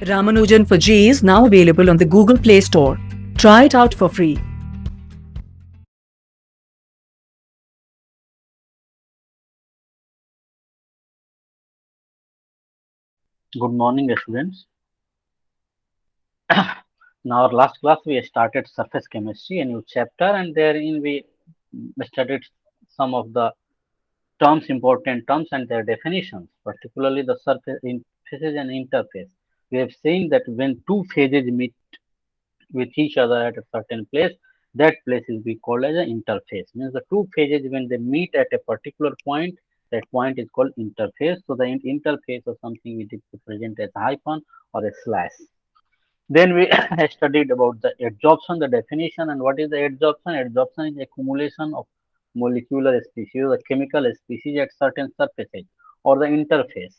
Ramanujan for G is now available on the Google Play Store. Try it out for free. Good morning, students. In our last class, we started surface chemistry, a new chapter, and therein we studied some of the terms, important terms, and their definitions, particularly the surface phases and interface. We have seen that when two phases meet with each other at a certain place, that place is we called as an interface. Means the two phases when they meet at a particular point, that point is called interface. So the interface is something we represent as hyphen or a slash. Then we studied about the adsorption, the definition, and what is the adsorption? Adsorption is accumulation of molecular species or chemical species at certain surfaces or the interface.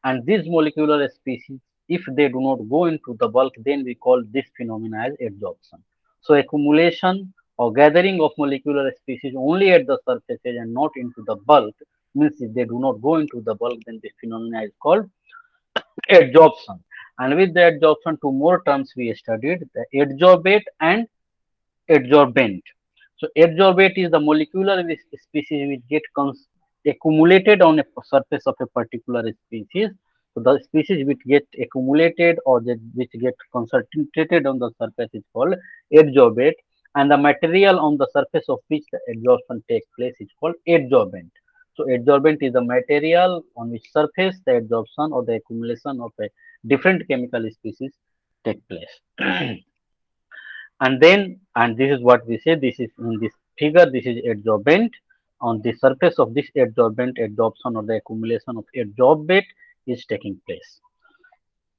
And these molecular species, if they do not go into the bulk, then we call this phenomena as adsorption. So accumulation or gathering of molecular species only at the surfaces and not into the bulk means if they do not go into the bulk, then this phenomena is called adsorption. And with the adsorption, two more terms we studied, the adsorbate and adsorbent. So adsorbate is the molecular species which get accumulated on a surface of a particular species. So the species which get accumulated or which get concentrated on the surface is called adsorbate, and the material on the surface of which the adsorption takes place is called adsorbent. So adsorbent is the material on which surface the adsorption or the accumulation of a different chemical species take place. And this is what we say, this is in this figure, this is adsorbent. On the surface of this adsorbent, adsorption or the accumulation of adsorbate is taking place.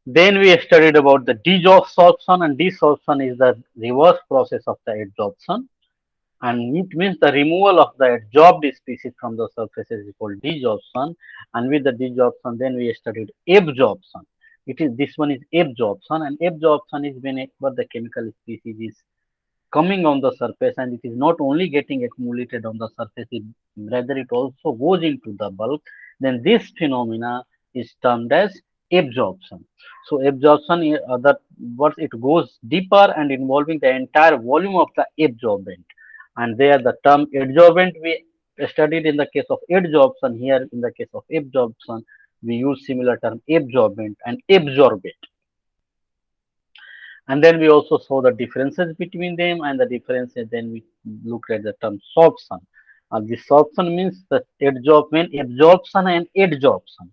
Then we studied about the desorption, and desorption is the reverse process of the adsorption, and it means the removal of the adsorbed species from the surfaces is called desorption. And with the desorption, then we studied absorption. It is this one is absorption, and absorption is whenever the chemical species is coming on the surface and it is not only getting accumulated on the surface, rather it also goes into the bulk, then this phenomena is termed as absorption. So absorption, in other words, it goes deeper and involving the entire volume of the absorbent. And there the term adsorbent we studied in the case of adsorption. Here in the case of absorption, we use similar term absorbent and absorbate. And then we also saw the differences between them, and the differences then we looked at the term sorption. This sorption means the absorption and adsorption.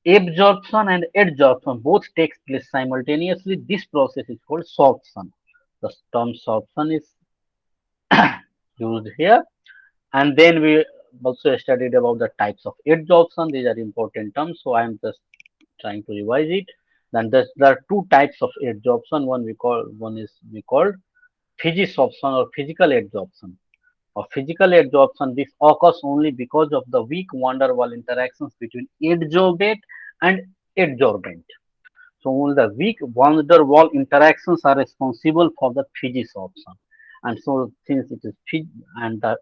Absorption and adsorption both takes place simultaneously. This process is called sorption. The term sorption is used here. And then we also studied about the types of adsorption. These are important terms, so I am just trying to revise it. Then there are two types of adsorption. One is we called physisorption or physical adsorption. Or physical adsorption, this occurs only because of the weak van der Waals interactions between adsorbate and adsorbent. So only the weak van der Waals interactions are responsible for the physisorption. And so since it is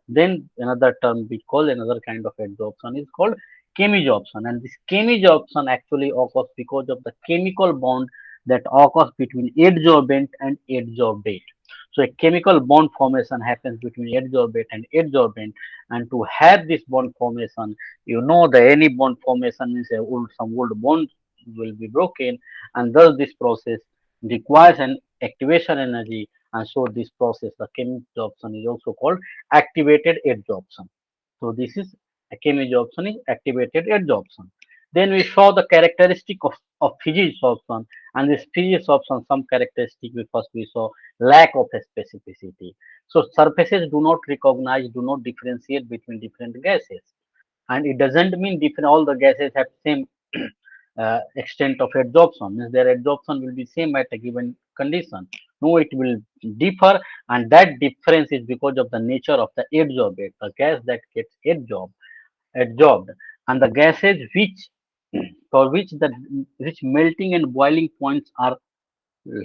then another term we call another kind of adsorption is called chemisorption, and this chemisorption actually occurs because of the chemical bond that occurs between adsorbent and adsorbate. So a chemical bond formation happens between adsorbate and adsorbent, and to have this bond formation, you know that any bond formation means some old bond will be broken, and thus this process requires an activation energy, and so this process, the chemisorption, is also called activated adsorption. So this is a chemisorption is activated adsorption. Then we saw the characteristic of physisorption, and this physisorption, some characteristic we saw lack of specificity. So surfaces do not recognize, do not differentiate between different gases, and it doesn't mean different all the gases have same extent of adsorption. Means their adsorption will be same at a given condition. No, it will differ, and that difference is because of the nature of the adsorbate, the gas that gets absorbed, and the gases for which melting and boiling points are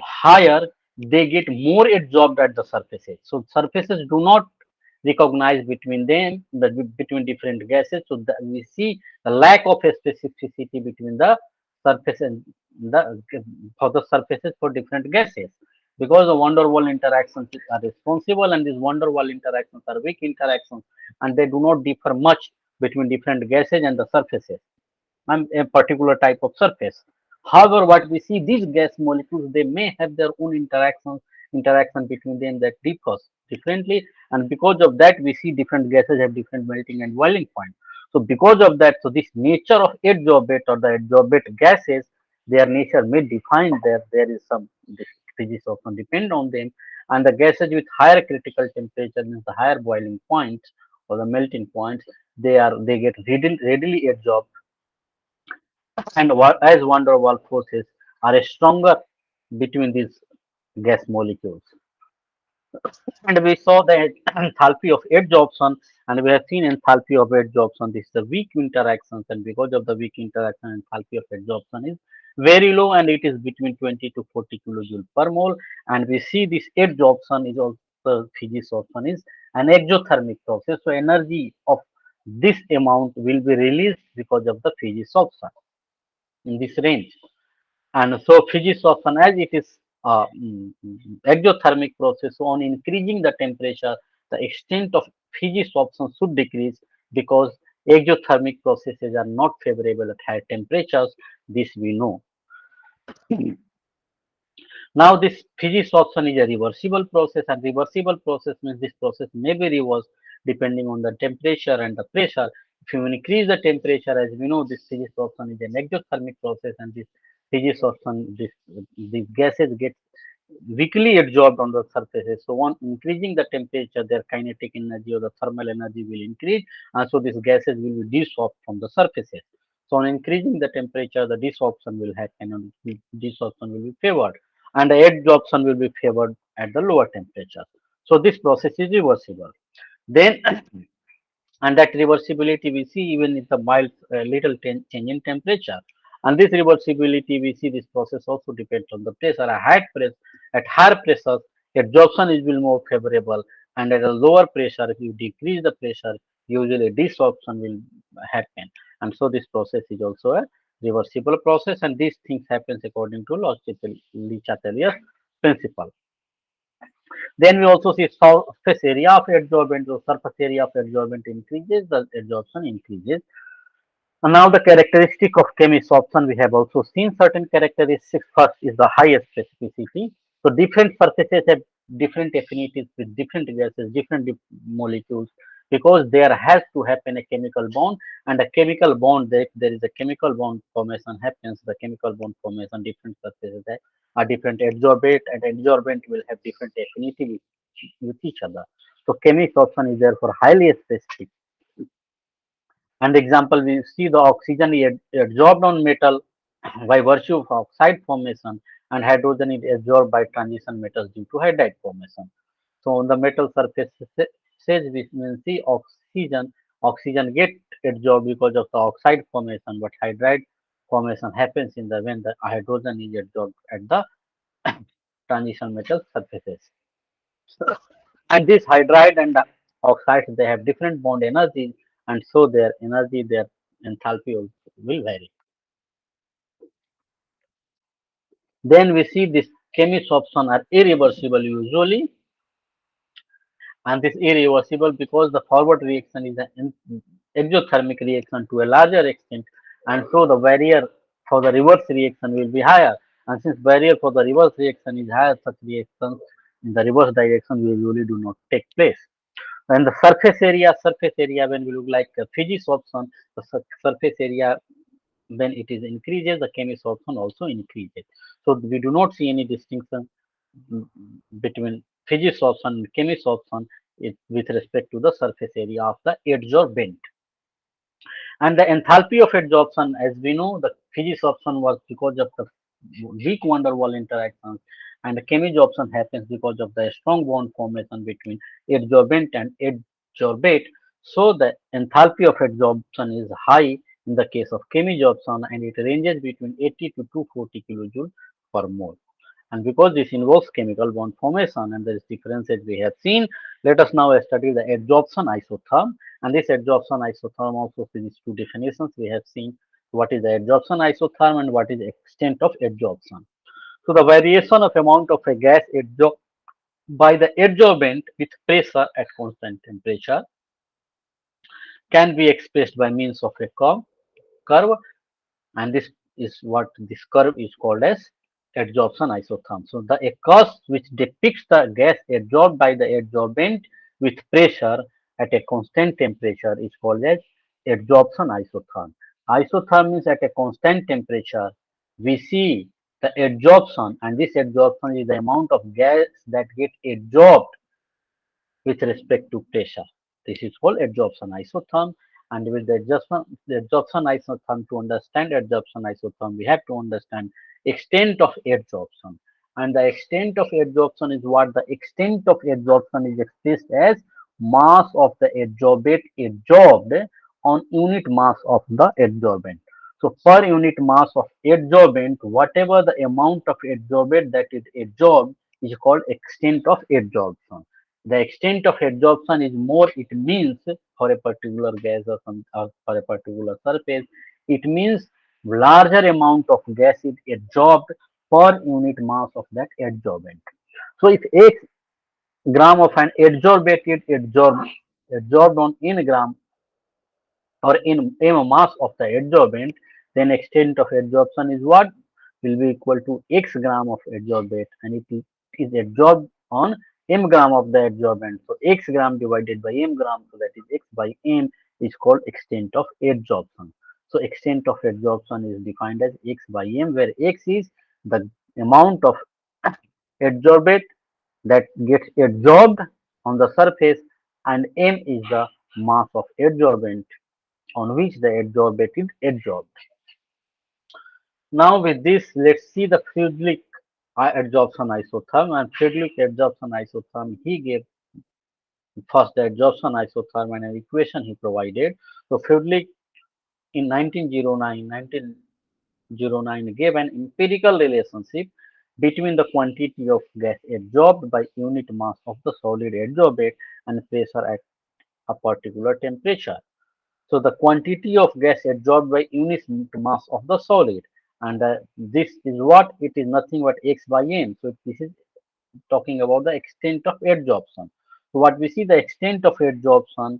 higher, they get more absorbed at the surfaces. So surfaces do not recognize between them, between different gases. So we see the lack of specificity between the surface and the for the surfaces for different gases, because the van der Waal interactions are responsible, and these van der Waal interactions are weak interactions, and they do not differ much between different gases and the surfaces and a particular type of surface. However, what we see, these gas molecules, they may have their own interaction between them that differs differently, and because of that, we see different gases have different melting and boiling point. So, because of that, so this nature of adsorbate or the adsorbate gases, their nature may define there is some this physics often depend on them, and the gases with higher critical temperature means the higher boiling points or the melting points, they get readily adsorbed, and as van der Waals forces are stronger between these gas molecules. And we saw the enthalpy of adsorption, and we have seen enthalpy of adsorption. This is the weak interactions, and because of the weak interaction, enthalpy of adsorption is very low, and it is between 20 to 40 kilojoule per mole. And we see this adsorption is also physisorption is an exothermic process. So energy of this amount will be released because of the physisorption in this range. And so physisorption, as it is exothermic process, so on increasing the temperature, the extent of physisorption should decrease, because exothermic processes are not favorable at high temperatures. This we know. Now, this physisorption is a reversible process, and reversible process means this process may be reversed depending on the temperature and the pressure. If you increase the temperature, as we know, this physisorption is an exothermic process, and this physisorption, these gases get weakly absorbed on the surfaces. So, on increasing the temperature, their kinetic energy or the thermal energy will increase, and so these gases will be desorbed from the surfaces. So, on increasing the temperature, the desorption will happen, and desorption will be favored, and the adsorption will be favored at the lower temperature. So, this process is reversible. Then, and that reversibility we see even in the mild little change in temperature. And this reversibility, we see this process also depends on the pressure. At higher pressure, absorption is will more favorable, and at a lower pressure, if you decrease the pressure, usually desorption will happen. And so this process is also a reversible process, and these things happens according to Le Chatelier's principle. Then we also see surface area of adsorbent. So surface area of adsorbent increases, the adsorption increases. And now the characteristic of chemisorption, we have also seen certain characteristics. First is the highest specificity. So different surfaces have different affinities with different gases, different molecules, because there has to happen a chemical bond, and a chemical bond, if there is a chemical bond formation happens, the chemical bond formation, different surfaces are different adsorbate, and adsorbent will have different affinity with each other. So chemisorption is therefore highly specific. And example, we see the oxygen is adsorbed on metal by virtue of oxide formation, and hydrogen is absorbed by transition metals due to hydride formation. So on the metal surface says we will see oxygen get adsorbed because of the oxide formation, but hydride formation happens in the when the hydrogen is adsorbed at the transition metal surfaces. And this hydride and the oxides, they have different bond energies, and so their energy, their enthalpy also will vary. Then we see this chemisorption are irreversible usually, and this irreversible because the forward reaction is an exothermic reaction to a larger extent, and so the barrier for the reverse reaction will be higher. And since barrier for the reverse reaction is higher, such reactions in the reverse direction usually do not take place. And the surface area, when we look like physisorption, the surface area, when it is increases, the chemisorption also increases. So we do not see any distinction mm, between physisorption and chemisorption with respect to the surface area of the adsorbent. And the enthalpy of adsorption, as we know, the physisorption was because of the weak van der Waal interactions, and the chemisorption happens because of the strong bond formation between adsorbent and adsorbate. So the enthalpy of adsorption is high in the case of chemisorption, and it ranges between 80 to 240 kilojoule per mole. And because this involves chemical bond formation and there is differences we have seen, let us now study the adsorption isotherm. And this adsorption isotherm also these two definitions we have seen. What is the adsorption isotherm and what is the extent of adsorption? So the variation of amount of a gas adsorbed by the adsorbent with pressure at constant temperature can be expressed by means of a curve, and this is what this curve is called as adsorption isotherm. So the a curve which depicts the gas adsorbed by the adsorbent with pressure at a constant temperature is called as adsorption isotherm. Isotherm means at a constant temperature we see the adsorption, and this adsorption is the amount of gas that get adsorbed with respect to pressure. This is called adsorption isotherm. And with the absorption isotherm, to understand adsorption isotherm, we have to understand extent of adsorption. And the extent of adsorption is what? The extent of adsorption is expressed as mass of the adsorbate absorbed on unit mass of the adsorbent. So per unit mass of adsorbent, whatever the amount of adsorbate that is absorbed is called extent of adsorption. The extent of adsorption is more, it means for a particular gas or for a particular surface, it means larger amount of gas is absorbed per unit mass of that adsorbent. So if X gram of an adsorbate is absorbed on n gram or in m mass of the adsorbent, then extent of adsorption is what? Will be equal to x gram of adsorbate, and it is adsorbed on m gram of the adsorbent. So x gram divided by m gram, so that is x by m is called extent of adsorption. So extent of adsorption is defined as x by m, where x is the amount of adsorbate that gets adsorbed on the surface, and m is the mass of adsorbent on which the adsorbate is adsorbed. Now with this, let's see the Friedrich adsorption isotherm, and Friedrich adsorption isotherm, he gave first the adsorption isotherm and an equation he provided. So Friedrich in 1909 gave an empirical relationship between the quantity of gas adsorbed by unit mass of the solid adsorbate and pressure at a particular temperature. So the quantity of gas adsorbed by unit mass of the solid, and this is what? It is nothing but x by m. So this is talking about the extent of adsorption. So what we see, the extent of adsorption,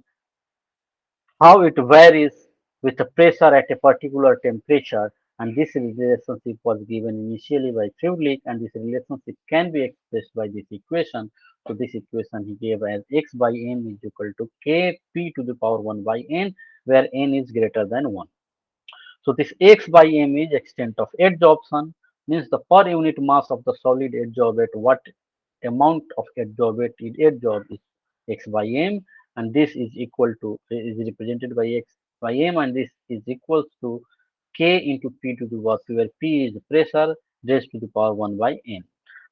how it varies with the pressure at a particular temperature, and this relationship was given initially by Friedrich, and this relationship can be expressed by this equation. So this equation he gave as x by n is equal to k p to the power 1 by n, where n is greater than 1. So this x by m is extent of adsorption, means the per unit mass of the solid adsorbate, what amount of adsorbate is adsorbed is x by m, and this is equal to, is represented by x by m, and this is equals to k into p to the power, where p is pressure raised to the power 1 by n.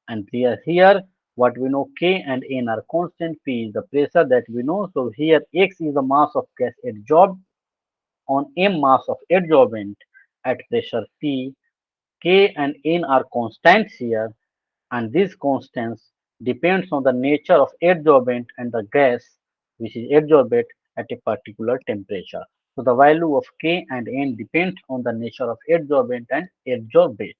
And here what we know, k and n are constant, p is the pressure that we know. So here x is the mass of gas adsorbed on m mass of adsorbent at pressure P. K and N are constants here, and these constants depends on the nature of adsorbent and the gas which is adsorbate at a particular temperature. So the value of K and N depends on the nature of adsorbent and adsorbate.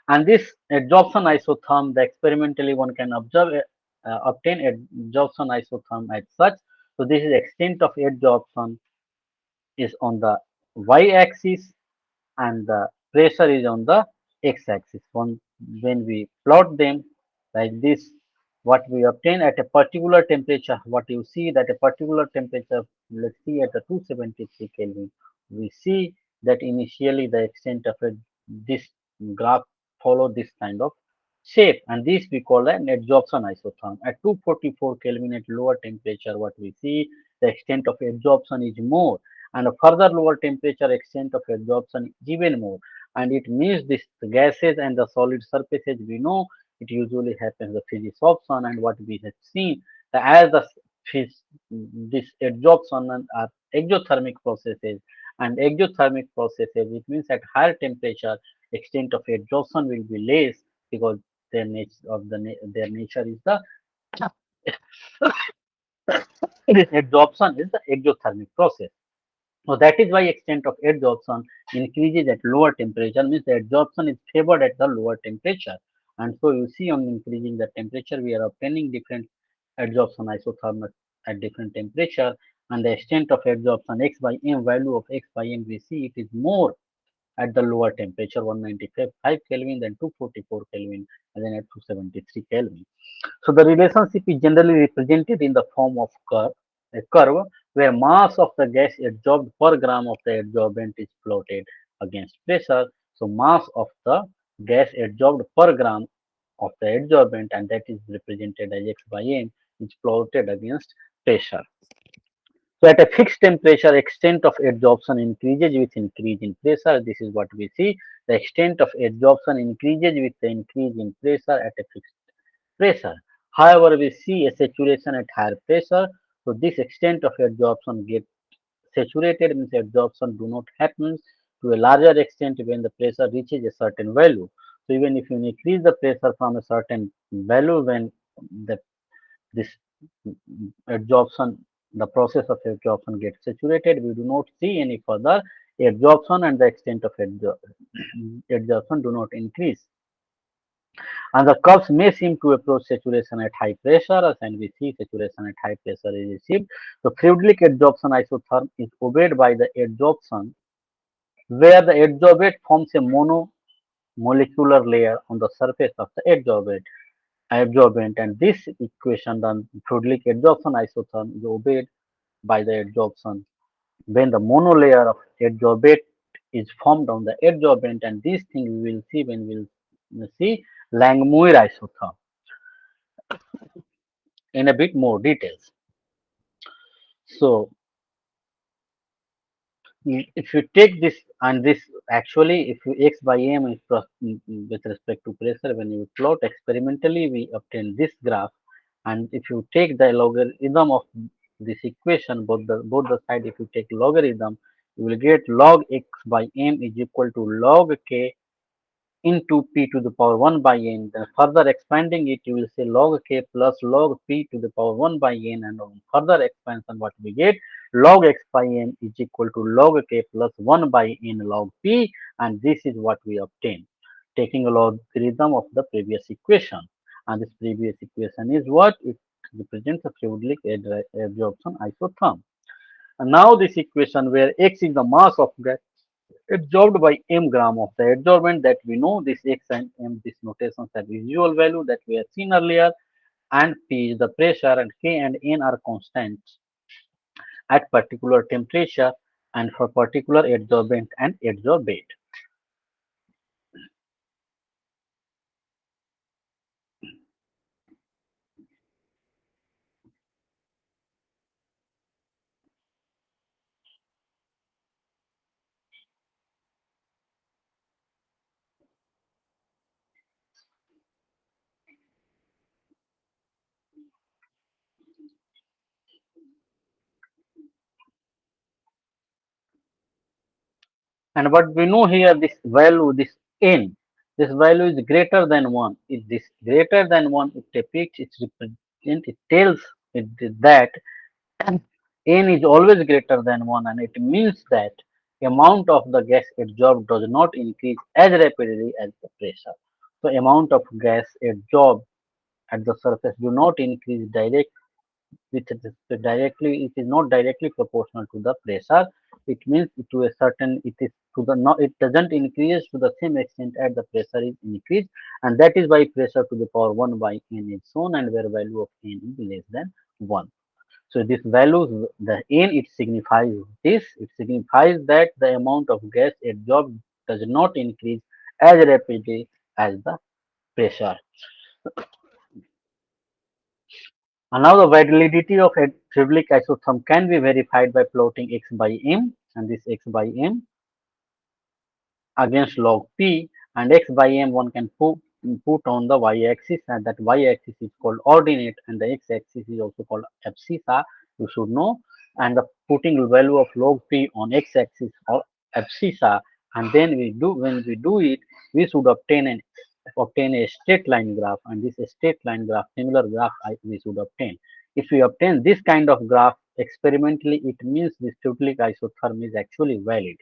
And this adsorption isotherm, the experimentally one can obtain adsorption isotherm as such. So this is extent of adsorption is on the y-axis and the pressure is on the x-axis. When we plot them like this, what we obtain at a particular temperature, what you see that a particular temperature, let's see at the 273 Kelvin, we see that initially the extent of this graph follow this kind of shape, and this we call an adsorption isotherm. At 244 Kelvin at lower temperature, what we see, the extent of adsorption is more, and a further lower temperature extent of adsorption is even more, and it means this the gases and the solid surfaces we know it usually happens the physics option, and what we have seen that as the this adsorption are exothermic processes, and exothermic processes, it means at higher temperature extent of adsorption will be less, because their nature of their nature is the this adsorption is the exothermic process. So that is why extent of adsorption increases at lower temperature, means the adsorption is favored at the lower temperature. And so you see on increasing the temperature, we are obtaining different adsorption isotherm at different temperature, and the extent of adsorption x by m, value of x by m, we see it is more at the lower temperature 195 Kelvin than 244 Kelvin and then at 273 Kelvin. So the relationship is generally represented in the form of a curve where mass of the gas adsorbed per gram of the adsorbent is plotted against pressure. So mass of the gas adsorbed per gram of the adsorbent, and that is represented as x by m, is plotted against pressure. So at a fixed temperature, extent of adsorption increases with increase in pressure. This is what we see. The extent of adsorption increases with the increase in pressure at a fixed pressure. However, we see a saturation at higher pressure. So this extent of adsorption gets saturated, means adsorption do not happen to a larger extent when the pressure reaches a certain value. So even if you increase the pressure from a certain value, when the this adsorption, the process of adsorption gets saturated, we do not see any further adsorption, and the extent of adsorption do not increase. And the curves may seem to approach saturation at high pressure, and we see saturation at high pressure is achieved. So Friedrich adsorption isotherm is obeyed by the adsorption where the adsorbate forms a monomolecular layer on the surface of the adsorbent, and this equation, the Friedrich adsorption isotherm, is obeyed by the adsorption when the monolayer of adsorbate is formed on the adsorbent, and this thing we will see when we will see Langmuir isotherm in a bit more details. So if you take this and this, actually if you x by m is with respect to pressure, when you plot experimentally we obtain this graph, and if you take the logarithm of this equation, both the side, if you take logarithm, you will get log x by m is equal to log k into p to the power 1 by n. Then further expanding it, you will say log k plus log p to the power 1 by n, and on further expansion, what we get, log x by n is equal to log k plus 1 by n log p, and this is what we obtain, taking a logarithm of the previous equation. And this previous equation is what? It represents a Friedrich adsorption isotherm. And now this equation where x is the mass of gas absorbed by m gram of the adsorbent, that we know this x and m, this notations are visual value that we have seen earlier, and p is the pressure, and k and n are constants at particular temperature and for particular adsorbent and adsorbate. And what we know here, this value, this n, this value is greater than 1. If this greater than 1, it depicts, it tells it that n is always greater than 1, and it means that amount of the gas absorbed does not increase as rapidly as the pressure. So amount of gas absorbed at the surface do not increase directly, it is not directly proportional to the pressure. It means to a certain, it is to the not, it doesn't increase to the same extent as the pressure is increased, and that is why pressure to the power 1 by n is shown, and where value of n is less than 1. So this value, the n, it signifies this. It signifies that the amount of gas absorbed does not increase as rapidly as the pressure. And now the validity of a Friedrich isotherm can be verified by plotting x by m, and this x by m against log p, and x by m one can put on the y-axis, and that y-axis is called ordinate, and the x-axis is also called abscissa, you should know. And the putting the value of log p on x-axis or abscissa, and then when we do it, we should obtain a straight line graph, and this straight line graph, similar graph we should obtain. If we obtain this kind of graph experimentally, it means this Friedrich isotherm is actually valid.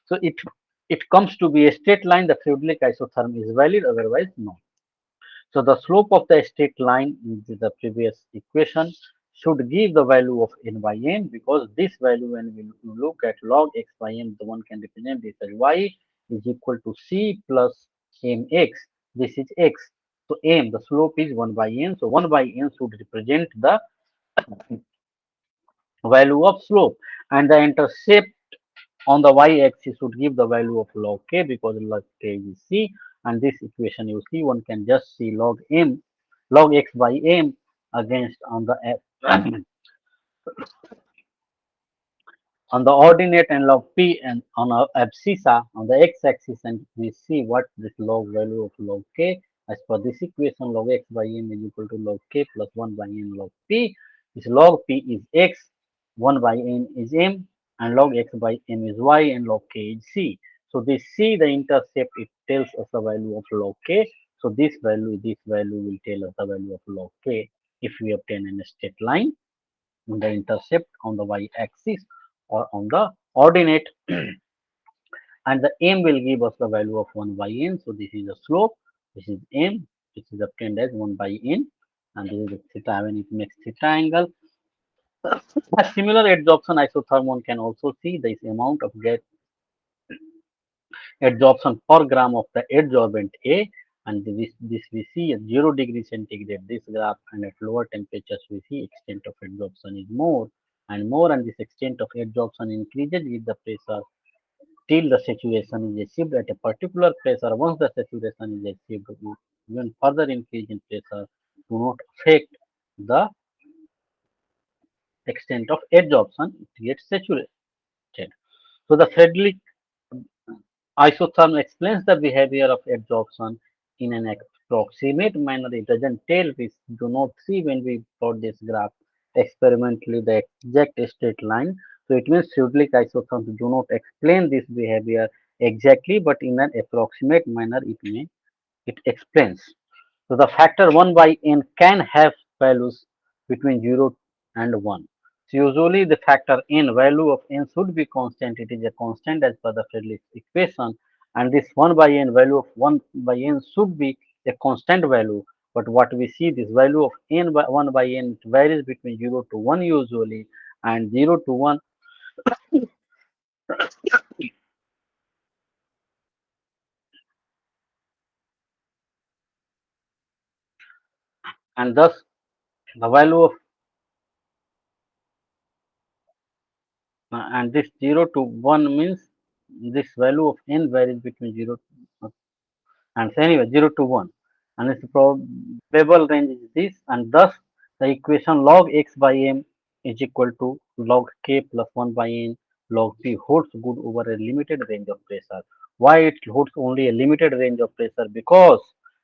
So it comes to be a straight line. The Friedrich isotherm is valid, otherwise no. So the slope of the straight line in the previous equation should give the value of n by n, because this value, when we look at log x by m, the one can represent this as y is equal to c plus mx. This is x. So m, the slope is 1 by n. So 1 by n should represent the value of slope, and the intercept on the y-axis should give the value of log k, because log k is c, and this equation you see, one can just see log m, log x by m against on the on the ordinate, and log p and on our abscissa on the x-axis, and we see what this log value of log k. As per this equation, log x by m is equal to log k plus 1 by n log p. This log p is x, 1 by n is m, and log x by m is y, and log k is c. So this c, the intercept, it tells us the value of log k. So this value will tell us the value of log k if we obtain a straight line on the intercept on the y-axis or on the ordinate, and the m will give us the value of 1 by n. So this is the slope, this is m, which is obtained as 1 by n, and this is the theta when it makes theta angle. A similar adsorption isotherm one can also see this amount of gas adsorption per gram of the adsorbent A, and this we see at 0 degree centigrade this graph, and at lower temperatures we see extent of adsorption is more and more, and this extent of adsorption increases with the pressure till the saturation is achieved at a particular pressure. Once the saturation is achieved, even further increase in pressure do not affect the extent of adsorption, it gets saturated. So the Friedrich isotherm explains the behavior of adsorption in an approximate manner. It doesn't tell, we do not see when we plot this graph experimentally the exact straight line. So it means Friedrich isotherms do not explain this behavior exactly, but in an approximate manner it explains. So the factor 1 by n can have values between 0 and 1. So usually the factor n, value of n should be constant. It is a constant as per the Friedrich equation, and this 1 by n, value of 1 by n should be a constant value. But what we see, this value of n by 1 by n, it varies between 0 to 1 usually, and 0 to 1, and thus the value of and this 0 to 1 means this value of n varies between 0 and so anyway 0 to 1, and its probable range is this, and thus the equation log x by m is equal to log k plus 1 by n log p holds good over a limited range of pressure. Why it holds only a limited range of pressure? Because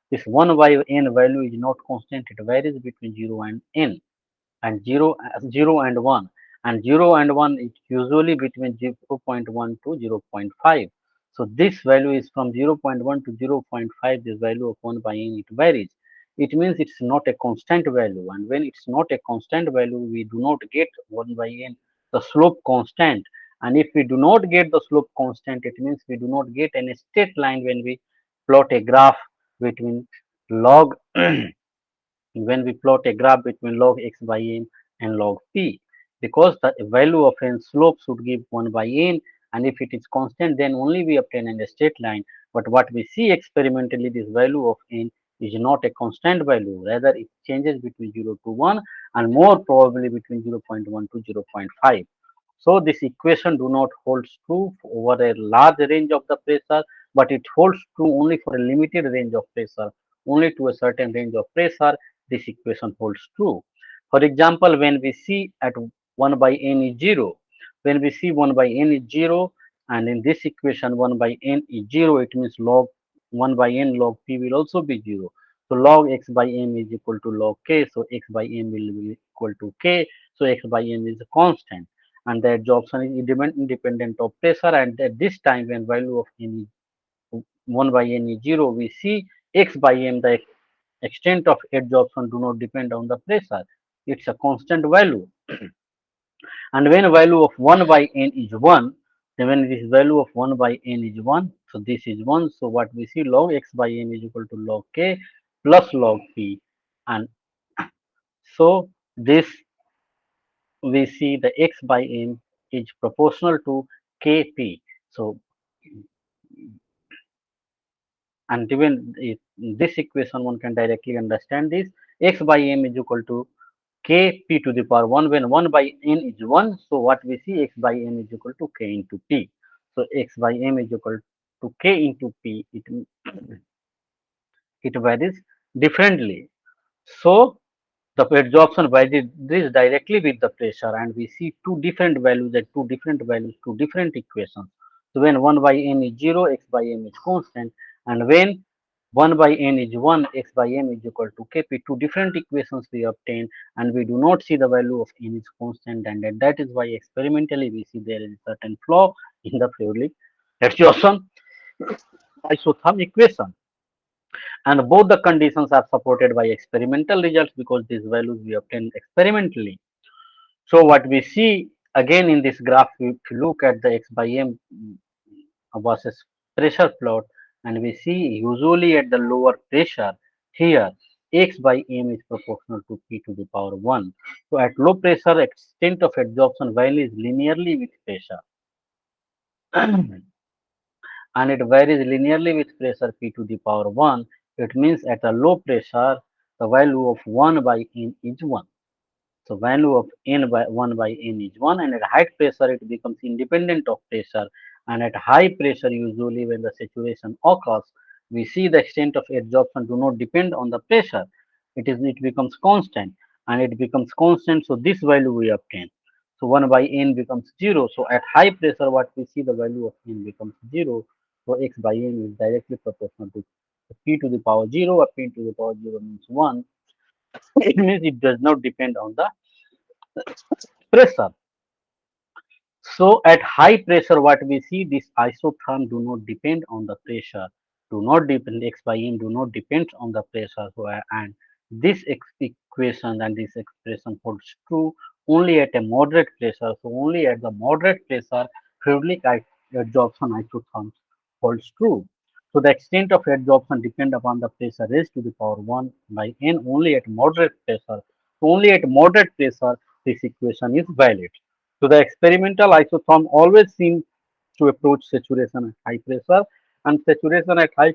this 1 by n value is not constant, it varies between 0 and n, and 0 and 1, and 0 and 1 is usually between 0.1 to 0.5. So this value is from 0.1 to 0.5, this value of 1 by n, it varies. It means it's not a constant value, and when it's not a constant value, we do not get 1 by n, the slope constant. And if we do not get the slope constant, it means we do not get any straight line when we plot a graph between log when we plot a graph between log x by n and log p, because the value of n slope should give 1 by n, and if it is constant, then only we obtain a straight line. But what we see experimentally, this value of n is not a constant value, rather it changes between 0 to 1, and more probably between 0.1 to 0.5. So this equation do not hold true over a large range of the pressure, but it holds true only for a limited range of pressure. Only to a certain range of pressure, this equation holds true. For example, when we see at 1 by n is 0, when we see 1 by n is 0, and in this equation 1 by n is 0, it means log 1 by n log p will also be 0. So log x by m is equal to log k, so x by m will be equal to k, so x by m is a constant, and the adsorption is independent of pressure, and at this time when value of n is 1 by n is 0, we see x by m, the extent of adsorption do not depend on the pressure. it's a constant value. And when value of 1 by n is 1, then when this value of 1 by n is 1, so this is 1. So what we see, log x by n is equal to log k plus log p. And so this we see the x by n is proportional to kp. So and given this equation, one can directly understand this. X by m is equal to k p to the power 1 when 1 by n is 1. So what we see, x by m is equal to k into p. So x by m is equal to k into p. It varies differently. So the absorption varies directly with the pressure, and we see two different values at two different values, two different equations. So when 1 by n is 0, x by m is constant, and when 1 by n is 1, x by m is equal to kp. Two different equations we obtain, and we do not see the value of n is constant, and that is why experimentally we see there is a certain flaw in the Frederick absorption isotherm equation. And both the conditions are supported by experimental results because these values we obtained experimentally. So what we see again in this graph, if you look at the x by m versus pressure plot, and we see usually at the lower pressure here x by m is proportional to p to the power 1. So at low pressure, extent of absorption varies linearly with pressure. And it varies linearly with pressure p to the power 1. It means at a low pressure the value of 1 by n is 1. So value of n by 1 by n is 1, and at high pressure it becomes independent of pressure. And at high pressure, usually when the saturation occurs, we see the extent of absorption do not depend on the pressure. It becomes constant, and it becomes constant. So this value we obtain. So 1 by n becomes 0. So at high pressure, what we see, the value of n becomes 0. So x by n is directly proportional to p to the power 0, or p to the power 0 means 1. It means it does not depend on the pressure. So at high pressure, what we see, this isotherm do not depend on the pressure, do not depend, x by m do not depend on the pressure. So and this equation and this expression holds true only at a moderate pressure. So only at the moderate pressure, Frederick adsorption isotherm holds true. So the extent of adsorption depend upon the pressure raised to the power 1 by n only at moderate pressure. So only at moderate pressure, this equation is valid. So the experimental isotherm always seems to approach saturation at high pressure, and saturation at high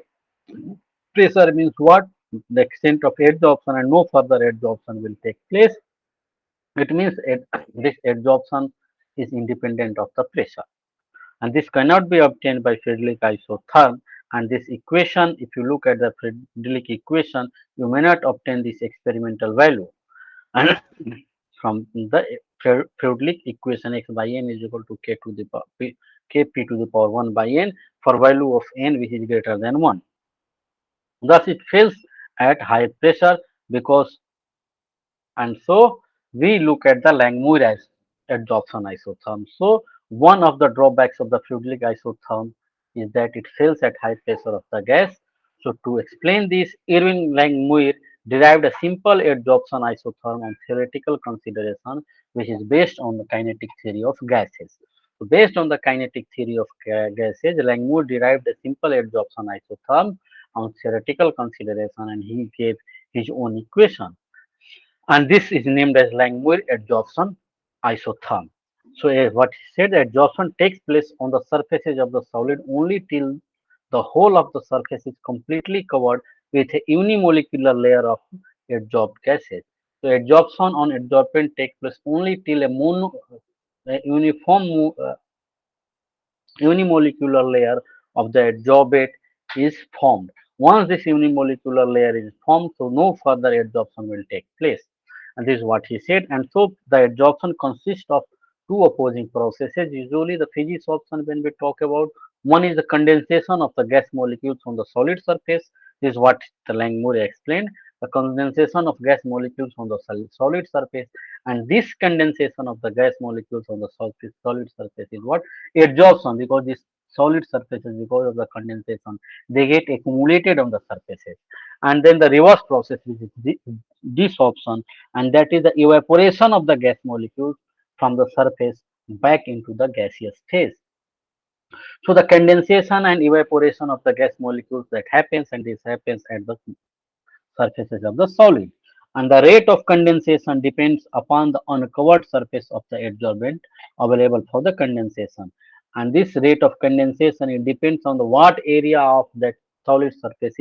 pressure means what? The extent of adsorption and no further adsorption will take place. It means this adsorption is independent of the pressure, and this cannot be obtained by Frederick isotherm. And this equation, if you look at the Frederick equation, you may not obtain this experimental value. And from the Frederick equation, x by n is equal to k to the power k p to the power 1 by n for value of n which is greater than 1. Thus it fails at high pressure because, and so we look at the Langmuir as adsorption isotherm. So one of the drawbacks of the Frederick isotherm is that it fails at high pressure of the gas. So to explain this, Irving Langmuir derived a simple adsorption isotherm on theoretical consideration, which is based on the kinetic theory of gases. So based on the kinetic theory of gases, Langmuir derived a simple adsorption isotherm on theoretical consideration, and he gave his own equation, and this is named as Langmuir adsorption isotherm. So what he said, adsorption takes place on the surfaces of the solid only till the whole of the surface is completely covered with a unimolecular layer of adsorbed gases. So adsorption on adsorbent takes place only till a uniform unimolecular layer of the adsorbate is formed. Once this unimolecular layer is formed, so no further adsorption will take place. And this is what he said. And so the adsorption consists of two opposing processes. Usually the physics option when we talk about, one is the condensation of the gas molecules on the solid surface. This is what the Langmuir explained. The condensation of gas molecules on the solid surface, and this condensation of the gas molecules on the solid surface is what? Adsorption, because this solid surfaces because of the condensation. They get accumulated on the surfaces. And then the reverse process, which is desorption, and that is the evaporation of the gas molecules from the surface back into the gaseous phase. So the condensation and evaporation of the gas molecules that happens, and this happens at the surfaces of the solid. And the rate of condensation depends upon the uncovered surface of the adsorbent available for the condensation. And this rate of condensation, it depends on the what area of that solid surface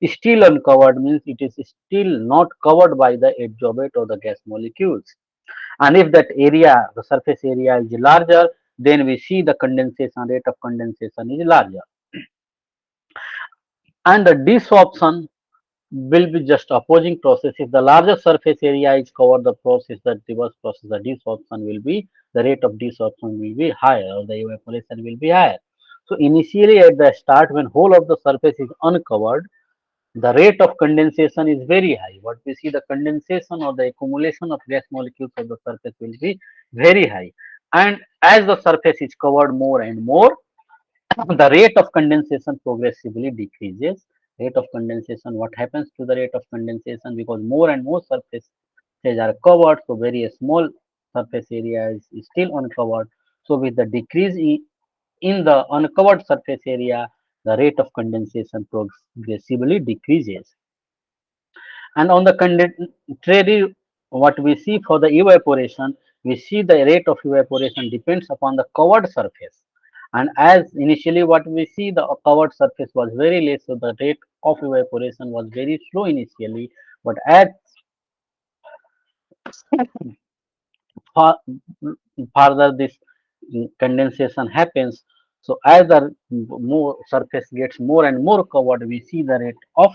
is still uncovered, means it is still not covered by the adsorbent or the gas molecules. And if that area, the surface area is larger, then we see the condensation rate of condensation is larger. And the desorption will be just opposing process. If the larger surface area is covered, the process, the reverse process, the desorption will be, the rate of desorption will be higher, or the evaporation will be higher. So initially at the start, when whole of the surface is uncovered, the rate of condensation is very high. What we see, the condensation or the accumulation of gas molecules on the surface will be very high. And as the surface is covered more and more, the rate of condensation progressively decreases. Rate of condensation, what happens to the rate of condensation, because more and more surfaces are covered, so very small surface area is still uncovered. So with the decrease in the uncovered surface area, the rate of condensation progressively decreases. And on the contrary, what we see for the evaporation, we see the rate of evaporation depends upon the covered surface. And as initially what we see, the covered surface was very less, so the rate of evaporation was very slow initially. But as far, further this condensation happens, so as the more surface gets more and more covered, we see the rate of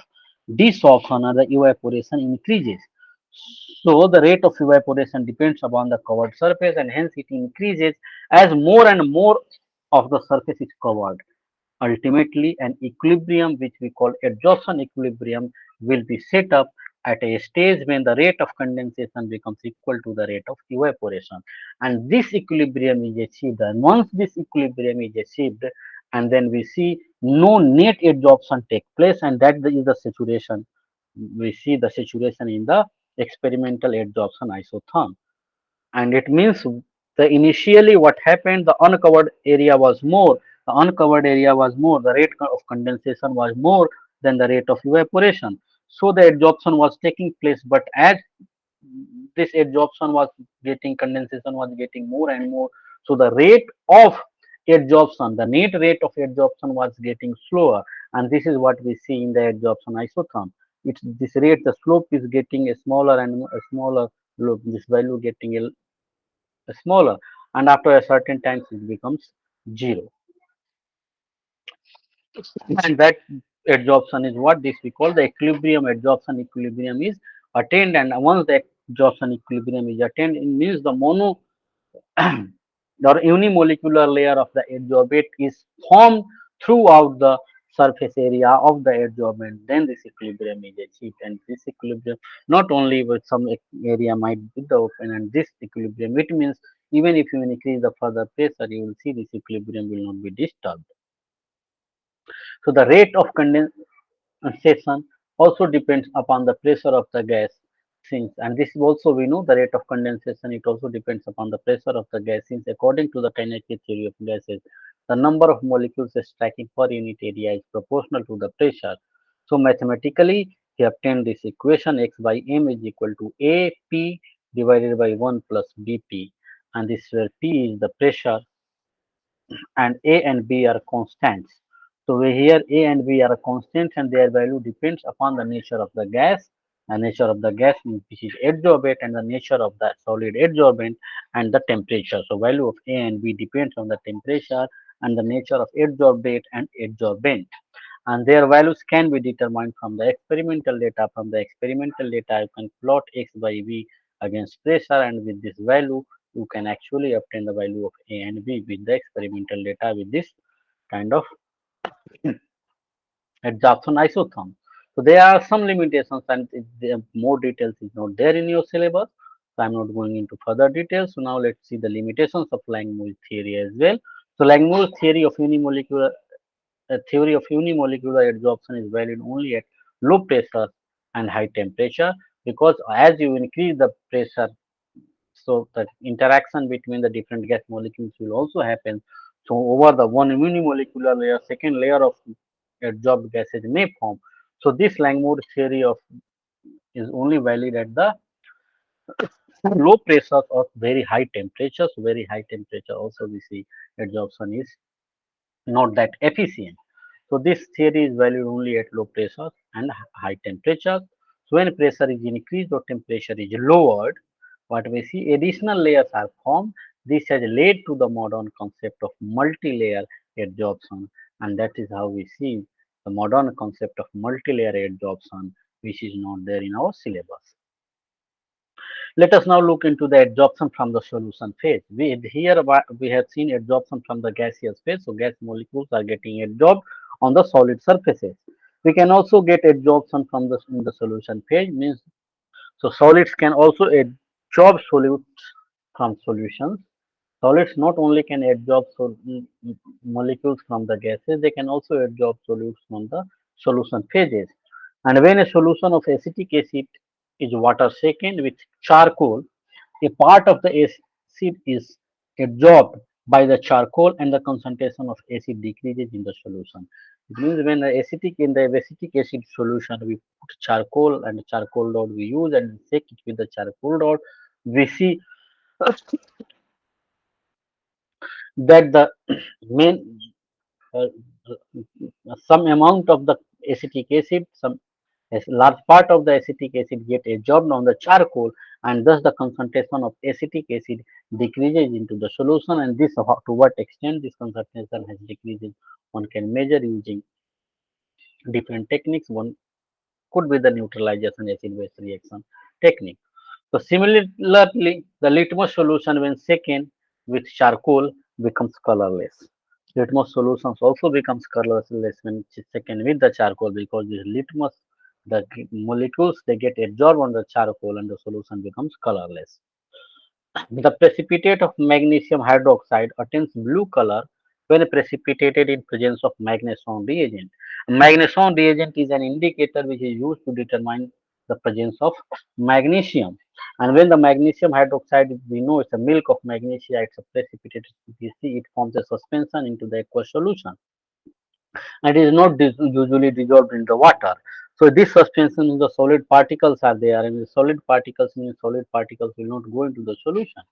desorption or the evaporation increases. So the rate of evaporation depends upon the covered surface, and hence it increases as more and more of the surface is covered. Ultimately, an equilibrium, which we call adsorption equilibrium, will be set up at a stage when the rate of condensation becomes equal to the rate of evaporation. And this equilibrium is achieved. And once this equilibrium is achieved, and then we see no net adsorption take place, and that is the saturation. We see the saturation in the experimental adsorption isotherm. And it means the initially what happened, the uncovered area was more, the rate of condensation was more than the rate of evaporation, so the adsorption was taking place. But as this adsorption was getting, condensation was getting more and more, so the rate of adsorption, the net rate of adsorption was getting slower. And this is what we see in the adsorption isotherm. It's this rate, the slope is getting a smaller and a smaller, this value getting smaller, and after a certain time it becomes zero. And that adsorption is what this we call the equilibrium. Adsorption equilibrium is attained, and once the adsorption equilibrium is attained, it means the mono or unimolecular layer of the adsorbate is formed throughout the surface area of the adsorbent. Then this equilibrium is achieved, and this equilibrium not only with some area might be the open, and this equilibrium, it means even if you increase the further pressure, you will see this equilibrium will not be disturbed. So the rate of condensation also depends upon the pressure of the gas, since, and this is also we know, the rate of condensation, it also depends upon the pressure of the gas, since according to the kinetic theory of gases, the number of molecules stacking per unit area is proportional to the pressure. So mathematically we obtain this equation: x by m is equal to a p divided by 1 plus bp, and this where p is the pressure and A and B are constants. So we here A and B are constants, and their value depends upon the nature of the gas. The nature of the gas, which is adsorbate, and the nature of the solid adsorbent, and the temperature. So value of A and B depends on the temperature and the nature of adsorbate and adsorbent, and their values can be determined from the experimental data. From the experimental data, you can plot x by v against pressure, and with this value you can actually obtain the value of a and b with the experimental data with this kind of adsorption isotherm. So there are some limitations, and more details is not there in your syllabus, so I'm not going into further details. So now let's see the limitations of Langmuir theory as well. So Langmuir's theory of unimolecular adsorption is valid only at low pressure and high temperature, because as you increase the pressure, so the interaction between the different gas molecules will also happen. So over the one unimolecular layer, second layer of adsorbed gases may form. So this Langmuir theory of is only valid at the low pressure or very high temperatures. Very high temperature also we see adsorption is not that efficient. So this theory is valid only at low pressure and high temperatures. So when pressure is increased or temperature is lowered, what we see additional layers are formed. This has led to the modern concept of multi-layer adsorption, and that is how we see the modern concept of multi-layer adsorption, which is not there in our syllabus. Let us now look into the adsorption from the solution phase. We have seen adsorption from the gaseous phase. So gas molecules are getting adsorbed on the solid surfaces. We can also get adsorption from the in the solution phase. Means so solids can also adsorb solutes from solutions. Solids not only can adsorb molecules from the gases, they can also adsorb solutes from the solution phases. And when a solution of acetic acid is water shaken with charcoal, a part of the acid is absorbed by the charcoal and the concentration of acid decreases in the solution. It means when the acetic acid solution we put charcoal, and charcoal rod we use and shake it with the charcoal rod, we see that the main uh, some amount of the acetic acid, some a large part of the acetic acid get absorbed on the charcoal, and thus the concentration of acetic acid decreases into the solution. And this to what extent this concentration has decreased, one can measure using different techniques. One could be the neutralization acid base reaction technique. So similarly, the litmus solution when shaken with charcoal becomes colorless. Litmus solutions also becomes colorless when shaken with the charcoal, because this litmus, the molecules they get absorbed on the charcoal and the solution becomes colorless. The precipitate of magnesium hydroxide attains blue color when precipitated in presence of magnesium reagent. Magnesium reagent is an indicator which is used to determine the presence of magnesium. And when the magnesium hydroxide, we know it's a milk of magnesia, it's a precipitated species, it forms a suspension into the aqueous solution, and it is not usually dissolved in the water. So this suspension in the solid particles are there, and the solid particles means solid particles will not go into the solution.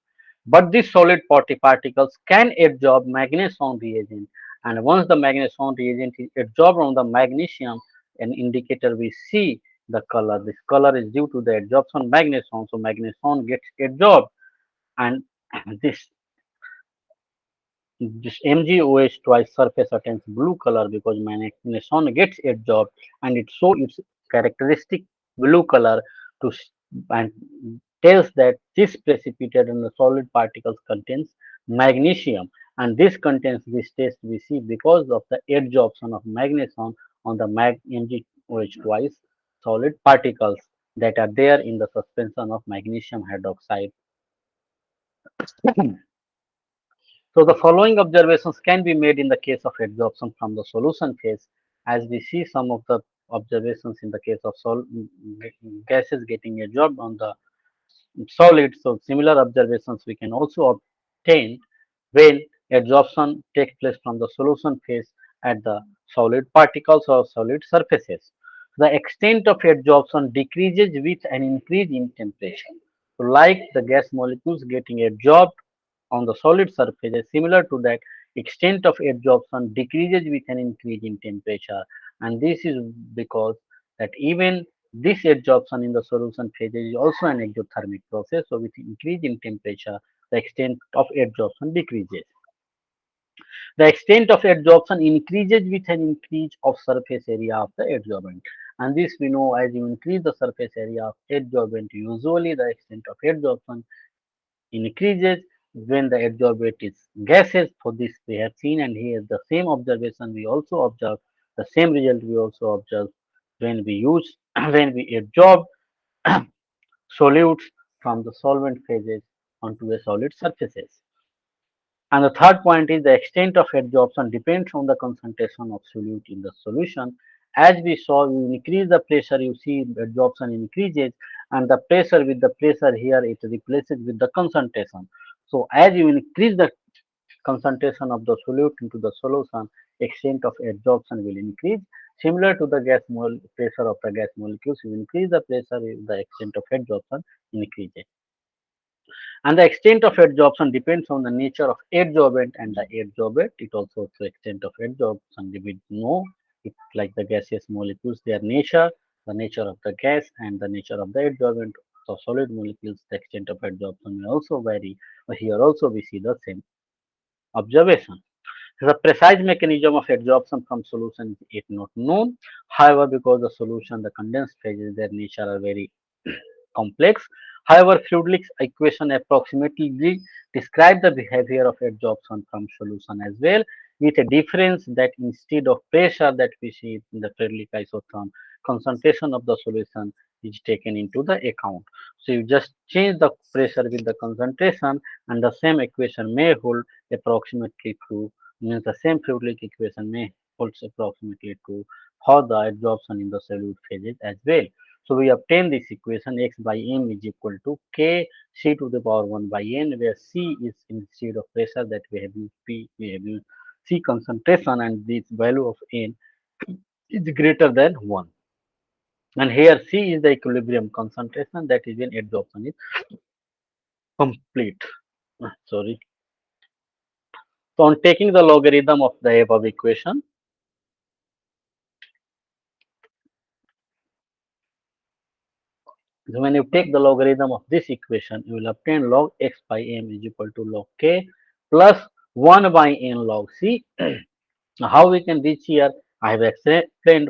But these solid particles can absorb magnesium reagent, and once the magnesium reagent is absorbed on the magnesium, an indicator we see the color. This color is due to the absorption magnesium. So magnesium gets absorbed, and this this MgOH twice surface attains blue color because magnesium gets absorbed, and it shows its characteristic blue color to and tells that this precipitate in the solid particles contains magnesium, and this contains this test we see because of the adsorption of magnesium on the MgOH twice solid particles that are there in the suspension of magnesium hydroxide. So the following observations can be made in the case of adsorption from the solution phase, as we see some of the observations in the case of gases getting absorbed on the solid. So similar observations we can also obtain when adsorption takes place from the solution phase at the solid particles or solid surfaces. The extent of adsorption decreases with an increase in temperature. So like the gas molecules getting absorbed on the solid surfaces, similar to that, extent of adsorption decreases with an increase in temperature, and this is because that even this adsorption in the solution phase is also an exothermic process. So with increase in temperature, the extent of adsorption decreases. The extent of adsorption increases with an increase of surface area of the adsorbent. And this we know, as you increase the surface area of adsorbent, usually the extent of adsorption increases when the adsorbate is gases. For this we have seen, and here the same observation we also observe, the same result we also observe when we use when we absorb solutes from the solvent phases onto the solid surfaces. And the third point is the extent of adsorption depends on the concentration of solute in the solution. As we saw, you increase the pressure, you see adsorption increases, and the pressure with the pressure here it replaces with the concentration. So as you increase the concentration of the solute into the solution, extent of adsorption will increase. Similar to the pressure of the gas molecules, you increase the pressure, the extent of adsorption increases. And the extent of adsorption depends on the nature of adsorbent and the adsorbate. It also the extent of adsorption we know it like the gaseous molecules, their nature, the nature of the gas, and the nature of the adsorbent. So solid molecules, the extent of adsorption may also vary. But here also we see the same observation. The precise mechanism of adsorption from solution is not known. However, because the solution, the condensed phases, their nature are very complex. However, Friedrich's equation approximately describe the behavior of adsorption from solution as well, with a difference that instead of pressure that we see in the Friedrich isotherm, concentration of the solution is taken into the account. So you just change the pressure with the concentration, and the same equation may hold approximately true. Means the same Friedrich equation may holds approximately true for the adsorption in the solute phases as well. So we obtain this equation x by m is equal to k c to the power 1 by n, where c is instead of pressure that we have used p, we have used c concentration, and this value of n is greater than 1. And here c is the equilibrium concentration, that is when adsorption is complete. Sorry. So on taking the logarithm of the above equation, so when you take the logarithm of this equation, you will obtain log x by m is equal to log k plus 1 by n log c. Now, how we can reach here? I have explained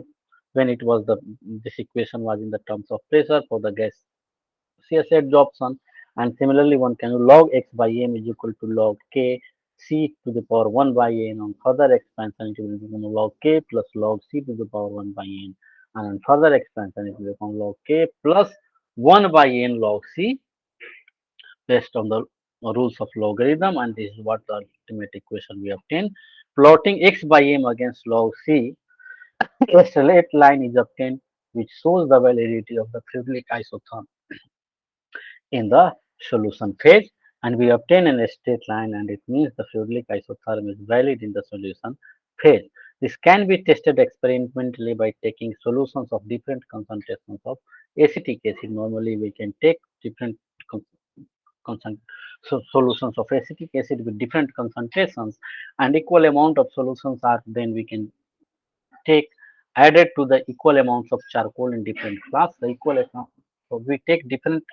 when it was the this equation was in the terms of pressure for the gaseous adsorption, and similarly one can log x by m is equal to log k c to the power 1 by n. On further expansion, it will become log k plus log c to the power 1 by n, and on further expansion, it will become log k plus 1 by n log c based on the rules of logarithm, and this is what the ultimate equation we obtain. Plotting x by m against log c, a straight line is obtained which shows the validity of the Friedrich isotherm in the solution phase, and we obtain a straight line, and it means the Friedrich isotherm is valid in the solution phase. This can be tested experimentally by taking solutions of different concentrations of acetic acid. Normally we can take different concent solutions of acetic acid with different concentrations, and equal amount of solutions are then we can take added to the equal amounts of charcoal in different class. The equal amount, so we take different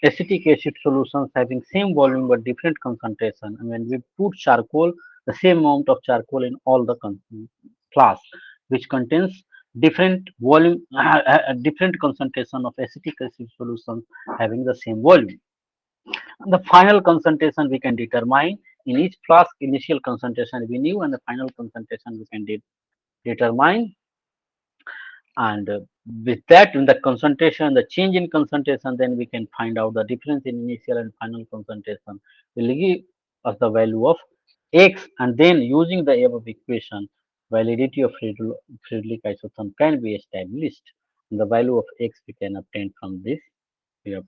acetic acid solutions having same volume but different concentration, and when we put charcoal, the same amount of charcoal in all the class which contains different volume different concentration of acetic acid solutions having the same volume. And the final concentration we can determine in each flask. Initial concentration we knew, and the final concentration we can determine. And with that, in the concentration, the change in concentration, then we can find out the difference in initial and final concentration will give us the value of x, and then using the above equation, validity of Friedrich isotherm can be established. And the value of x we can obtain from this. We have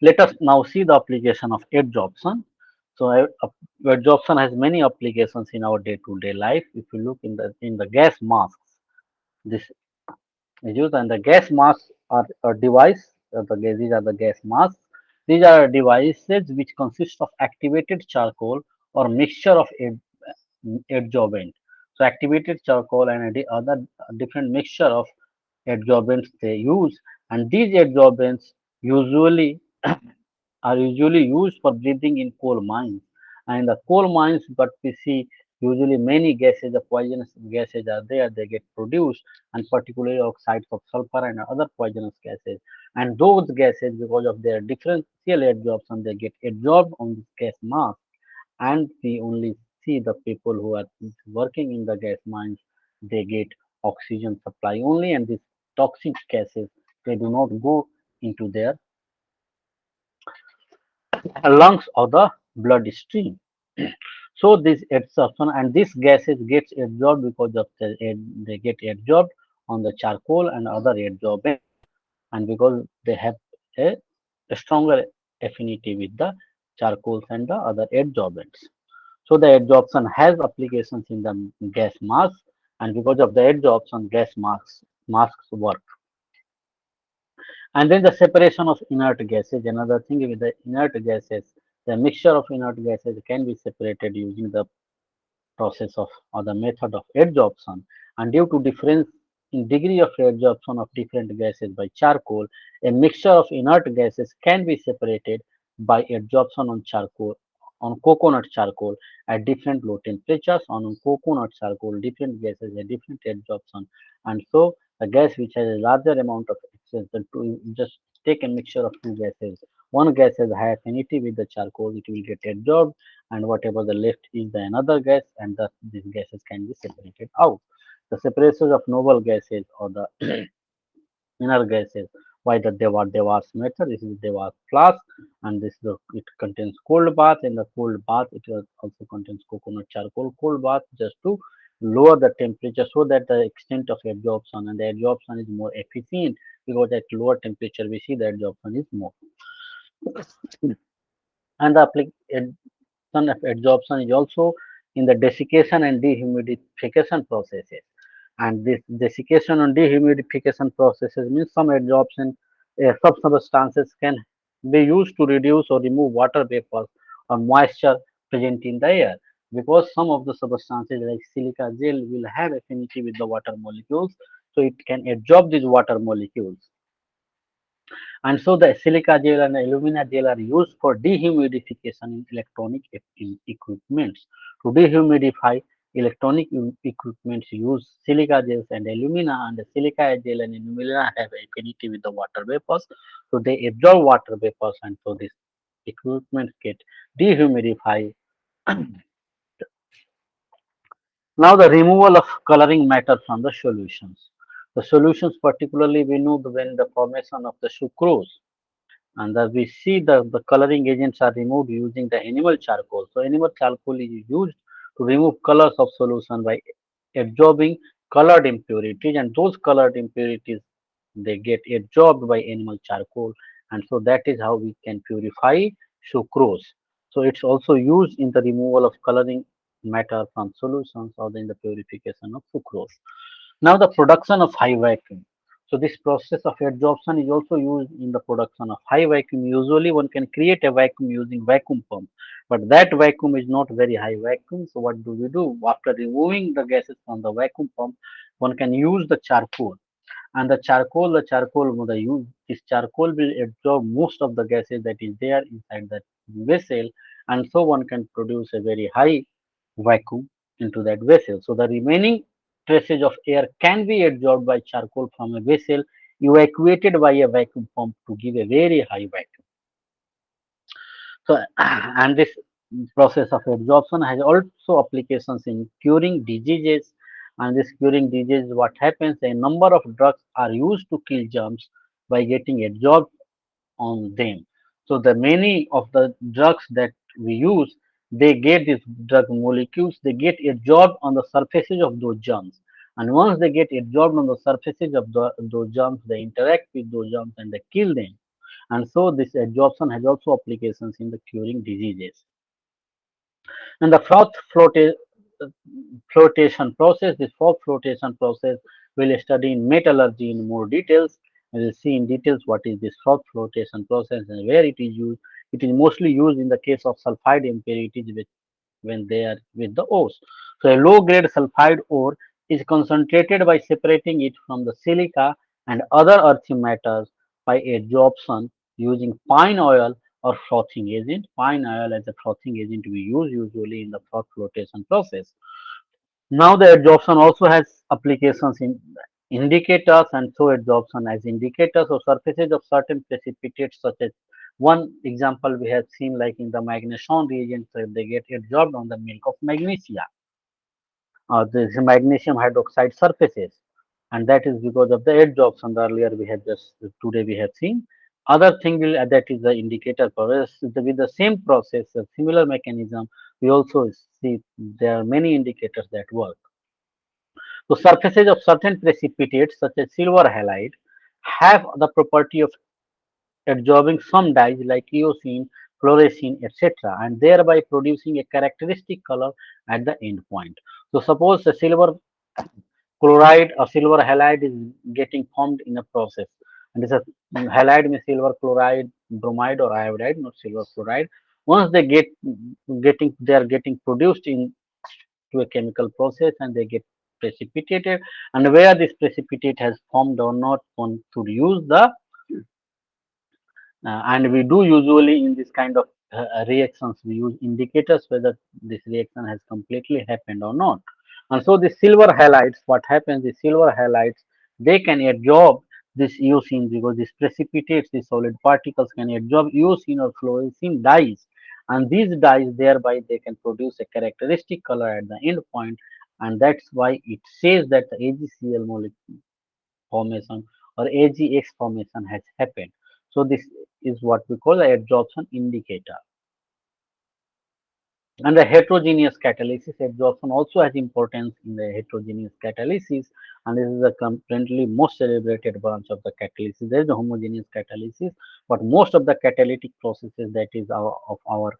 Let us now see the application of adsorption. So adsorption has many applications in our day-to-day life. If you look in the gas masks, this is used, and the gas masks are a device. These are the gas masks. These are devices which consist of activated charcoal or mixture of adsorbent. So activated charcoal and other different mixture of adsorbents they use, and these adsorbents usually are usually used for breathing in coal mines. And in the coal mines, but we see usually many gases, the poisonous gases are there, they get produced, and particularly oxides of sulfur and other poisonous gases. And those gases, because of their differential adsorption, they get absorbed on this gas mass. And we only see the people who are working in the gas mines, they get oxygen supply only, and these toxic gases, they do not go into their lungs or the blood stream. So this adsorption and these gases gets absorbed because of they get absorbed on the charcoal and other adsorbents, and because they have a stronger affinity with the charcoals and the other adsorbents. So the adsorption has applications in the gas mask, and because of the adsorption, gas masks work. And then the separation of inert gases. Another thing with the inert gases, the mixture of inert gases can be separated using the process of or the method of adsorption. And due to difference in degree of adsorption of different gases by charcoal, a mixture of inert gases can be separated by adsorption on charcoal on coconut charcoal at different low temperatures. On coconut charcoal, different gases have different adsorption, and so a gas which has a larger amount of excess, the two just take a mixture of two gases. One gas has high affinity with the charcoal, it will get adsorbed, and whatever the left is the another gas, and thus these gases can be separated out. The separation of noble gases or the inner gases by the Dewas method. This is Dewas flask, and it contains cold bath. In the cold bath, it also contains coconut charcoal cold bath just to lower the temperature so that the extent of absorption and the absorption is more efficient, because at lower temperature we see the absorption is more. And the of adsorption is also in the desiccation and dehumidification processes. And this desiccation and dehumidification processes means some adsorption substances can be used to reduce or remove water vapors or moisture present in the air, because some of the substances like silica gel will have affinity with the water molecules, so it can absorb these water molecules. And so the silica gel and alumina gel are used for dehumidification in electronic equipments. To dehumidify electronic equipments use silica gels and alumina, and the silica gel and alumina have affinity with the water vapors. So they absorb water vapors, and so these equipments get dehumidified. Now the removal of coloring matter from the solutions. The solutions particularly we know when the formation of the sucrose, and we see the coloring agents are removed using the animal charcoal. So animal charcoal is used to remove colors of solution by absorbing colored impurities, and those colored impurities they get absorbed by animal charcoal, and so that is how we can purify sucrose. So it's also used in the removal of coloring matter from solutions or in the purification of sucrose. Now the production of high vacuum. So this process of adsorption is also used in the production of high vacuum. Usually one can create a vacuum using vacuum pump, but that vacuum is not very high vacuum. So what do we do? After removing the gases from the vacuum pump, one can use the charcoal, and this charcoal will absorb most of the gases that is there inside that vessel, and so one can produce a very high vacuum into that vessel. So the remaining traces of air can be absorbed by charcoal from a vessel evacuated by a vacuum pump to give a very high vacuum. So and this process of absorption has also applications in curing diseases. And this curing disease, what happens? A number of drugs are used to kill germs by getting absorbed on them. So the many of the drugs that we use, they get these drug molecules, they get absorbed on the surfaces of those germs. And once they get absorbed on the surfaces of those germs, they interact with those germs and they kill them. And so this absorption has also applications in the curing diseases. And the flotation process, this froth flotation process, we'll study in metallurgy in more details. We will see in details what is this froth flotation process and where it is used. It is mostly used in the case of sulfide impurities when they are with the ores. So a low grade sulfide ore is concentrated by separating it from the silica and other earthy matters by adsorption using pine oil or frothing agent. Pine oil as a frothing agent we use usually in the froth flotation process. Now the adsorption also has applications in indicators, and so adsorption as indicators of surfaces of certain precipitates, such as one example we have seen like in the magnesium reagent, so they get adsorbed on the milk of magnesia, the magnesium hydroxide surfaces, and that is because of the adsorption. Earlier we have just today we have seen. Other thing will that is the indicator process. With the same process, a similar mechanism, we also see there are many indicators that work. So surfaces of certain precipitates such as silver halide have the property of absorbing some dyes like eosine, fluorescein, etc., and thereby producing a characteristic color at the end point. So suppose the silver chloride or silver halide is getting formed in a process, and this is halide means silver chloride, bromide or iodide, not silver chloride. Once they they are getting produced in to a chemical process and they get precipitated, and where this precipitate has formed or not, one should use the and we do usually in this kind of reactions, we use indicators whether this reaction has completely happened or not. And so the silver halides, what happens, the silver halides, they can absorb this eosine because this precipitates, the solid particles can absorb eosine or fluorescein dyes. And these dyes thereby they can produce a characteristic color at the end point, and that's why it says that the AgCl molecule formation or AgX formation has happened. So this is what we call the absorption indicator. And the heterogeneous catalysis absorption also has importance in the heterogeneous catalysis, and this is the currently most celebrated branch of the catalysis. There is the homogeneous catalysis, but most of the catalytic processes that is of our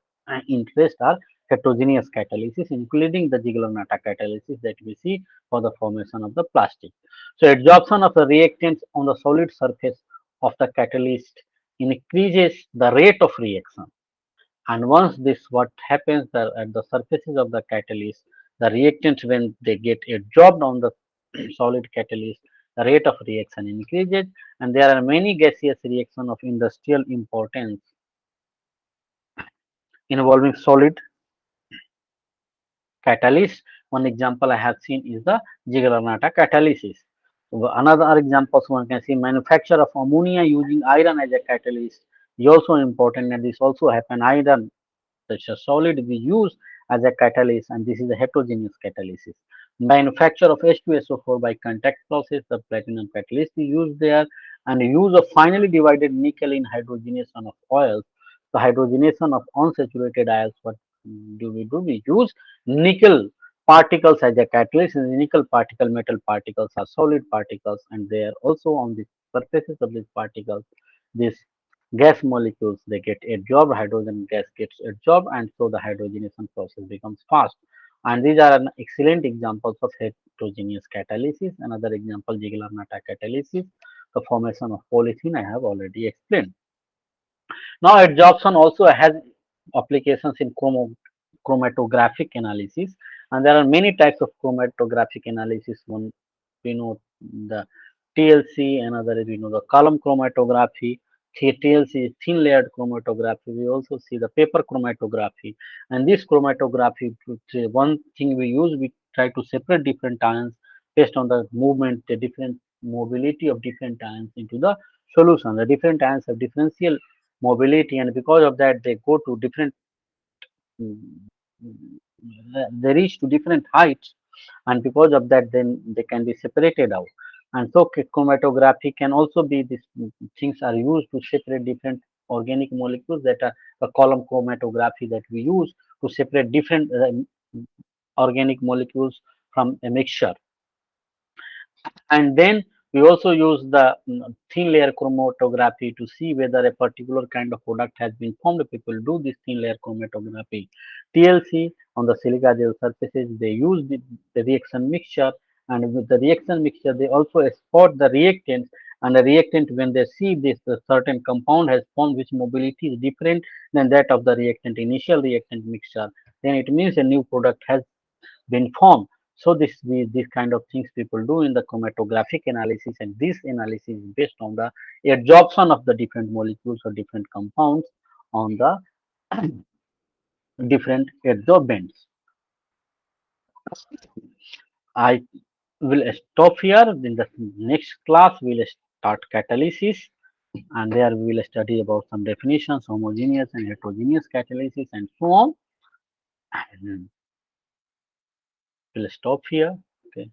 interest are heterogeneous catalysis, including the Ziegler-Natta catalysis that we see for the formation of the plastic. So absorption of the reactants on the solid surface of the catalyst increases the rate of reaction, and once this what happens at the surfaces of the catalyst, the reactants when they get absorbed on the solid catalyst, the rate of reaction increases, and there are many gaseous reactions of industrial importance involving solid catalyst. One example I have seen is the Ziegler-Natta catalysis. Another example one can see manufacture of ammonia using iron as a catalyst is also important, and this also happen iron such a solid we use as a catalyst, and this is a heterogeneous catalysis. Manufacture of H2SO4 by contact process, the platinum catalyst is used there, and use of finely divided nickel in hydrogenation of oils. The hydrogenation of unsaturated oils, what do we do? We use nickel particles as a catalyst, and the nickel particle metal particles are solid particles, and they are also on the surfaces of these particles. This gas molecules they get absorbed, hydrogen gas gets absorbed, and so the hydrogenation process becomes fast. And these are an excellent examples of heterogeneous catalysis. Another example, Ziegler-Natta catalysis, the formation of polythene I have already explained. Now adsorption also has applications in chromatographic analysis, and there are many types of chromatographic analysis. One we know the TLC, another is we know the column chromatography. TLC is thin layered chromatography. We also see the paper chromatography, and this chromatography, one thing we use, we try to separate different ions based on the movement, the different mobility of different ions into the solution. The different ions have differential mobility, and because of that they go to different mm, they reach to different heights, and because of that then they can be separated out. And so chromatography can also be these things are used to separate different organic molecules, that are the column chromatography that we use to separate different organic molecules from a mixture. And then we also use the thin layer chromatography to see whether a particular kind of product has been formed. People do this thin layer chromatography. TLC on the silica gel surfaces, they use the reaction mixture, and with the reaction mixture, they also spot the reactants. And the reactant, when they see this, the certain compound has formed which mobility is different than that of the reactant, initial reactant mixture, then it means a new product has been formed. So these kind of things people do in the chromatographic analysis, and this analysis is based on the absorption of the different molecules or different compounds on the different adsorbents. I will stop here. In the next class, we will start catalysis, and there we will study about some definitions, homogeneous and heterogeneous catalysis, and so on. And we'll stop here. Okay.